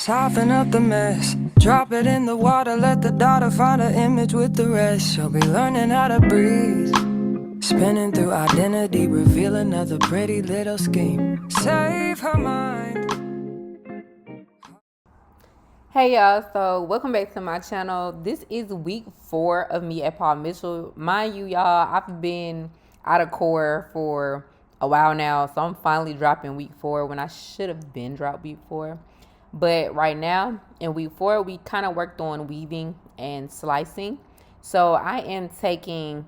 Soften up the mess, drop it in the water, let the daughter find her image with the rest. She'll be learning how to breathe, spinning through identity, reveal another pretty little scheme. Save her mind. Hey y'all, so welcome back to my channel. This is week 4 of me at Paul Mitchell. Mind you, y'all, I've been out of core for a while now, so I'm finally dropping week 4 when I should have been dropped week 4. But right now, in week 4, we kind of worked on weaving and slicing. So I am taking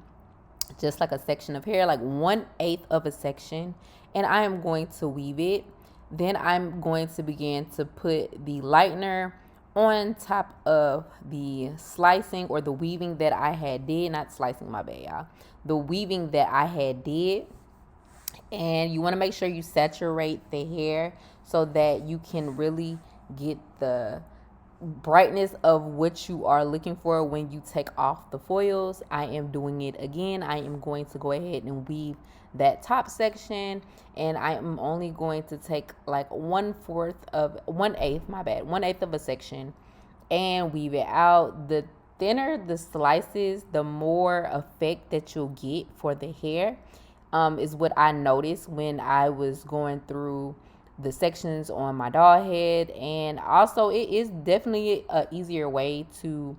just like a section of hair, like 1/8 of a section, and I am going to weave it. Then I'm going to begin to put the lightener on top of the slicing or the weaving that I had did, not slicing, my bad, y'all. The weaving that I had did. And you want to make sure you saturate the hair so that you can really get the brightness of what you are looking for when you take off the foils. I am doing it again. I am going to go ahead and weave that top section, and I am only going to take like 1/8 of a section and weave it out. The thinner the slices, the more effect that you'll get for the hair, is what I noticed when I was going through the sections on my doll head. And also it is definitely a easier way to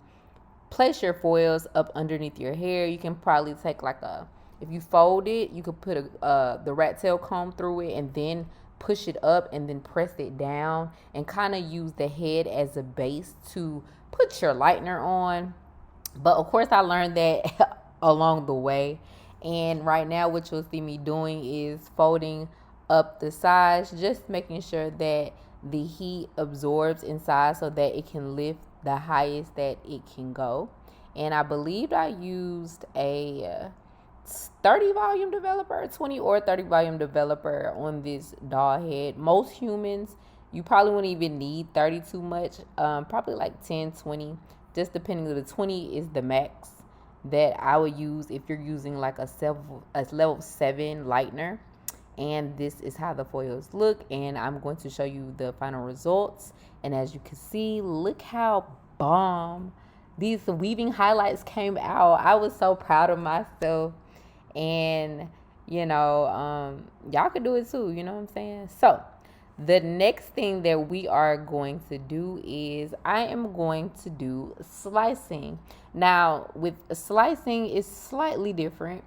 place your foils up underneath your hair. You can probably take like if you fold it, you could put the rat tail comb through it and then push it up and then press it down and kind of use the head as a base to put your lightener on. But of course I learned that along the way. And right now what you'll see me doing is folding up the sides, just making sure that the heat absorbs inside so that it can lift the highest that it can go. And I believed I used a 30 volume developer, 20 or 30 volume developer on this doll head. Most humans, you probably wouldn't even need 30 too much, probably like 10, 20, just depending. The 20 is the max that I would use if you're using like a level 7 lightener. And this is how the foils look, and I'm going to show you the final results. And as you can see, look how bomb these weaving highlights came out. I was so proud of myself, and y'all could do it too, you know what I'm saying? So the next thing that we are going to do is I am going to do slicing. Now with slicing, it's slightly different.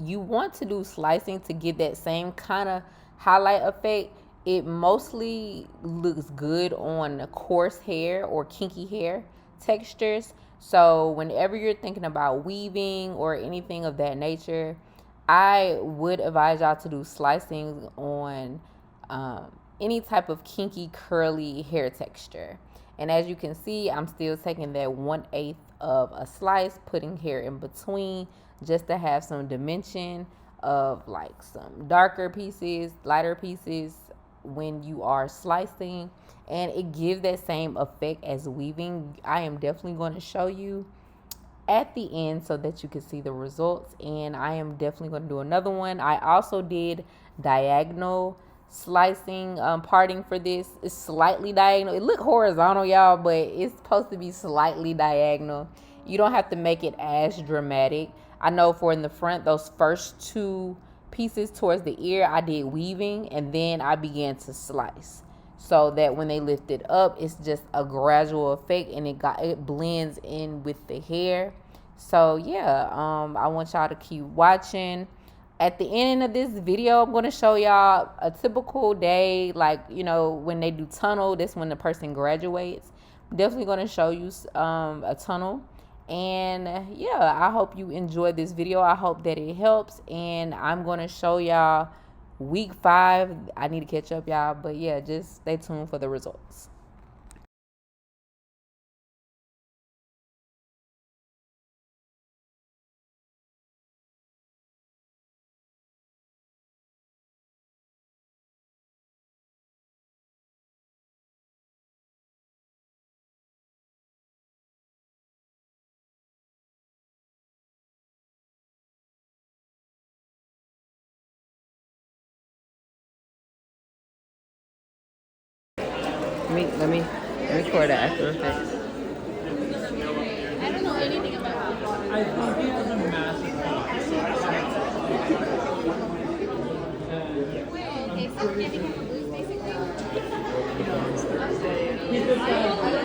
You want to do slicing to get that same kind of highlight effect. It mostly looks good on coarse hair or kinky hair textures. So whenever you're thinking about weaving or anything of that nature, I would advise y'all to do slicing on any type of kinky curly hair texture. And as you can see, I'm still taking that 1/8 of a slice, putting hair in between just to have some dimension of like some darker pieces, lighter pieces when you are slicing, and it gives that same effect as weaving. I am definitely going to show you at the end so that you can see the results, and I am definitely going to do another one. I also did diagonal slicing, parting for this. It's slightly diagonal. It look horizontal, y'all, but it's supposed to be slightly diagonal. You don't have to make it as dramatic. I know for in the front, those first 2 pieces towards the ear, I did weaving and then I began to slice, so that when they lift it up, it's just a gradual effect and it blends in with the hair. So yeah, I want y'all to keep watching. At the end of this video, I'm going to show y'all a typical day, like, when they do tunnel. This when the person graduates. I'm definitely going to show you a tunnel. And yeah, I hope you enjoyed this video. I hope that it helps, and I'm going to show y'all week 5. I need to catch up, y'all, but yeah, just stay tuned for the results. Let me record the After Effects. I don't know anything about it. I think he has a massive Okay, so can become a boost basically. He just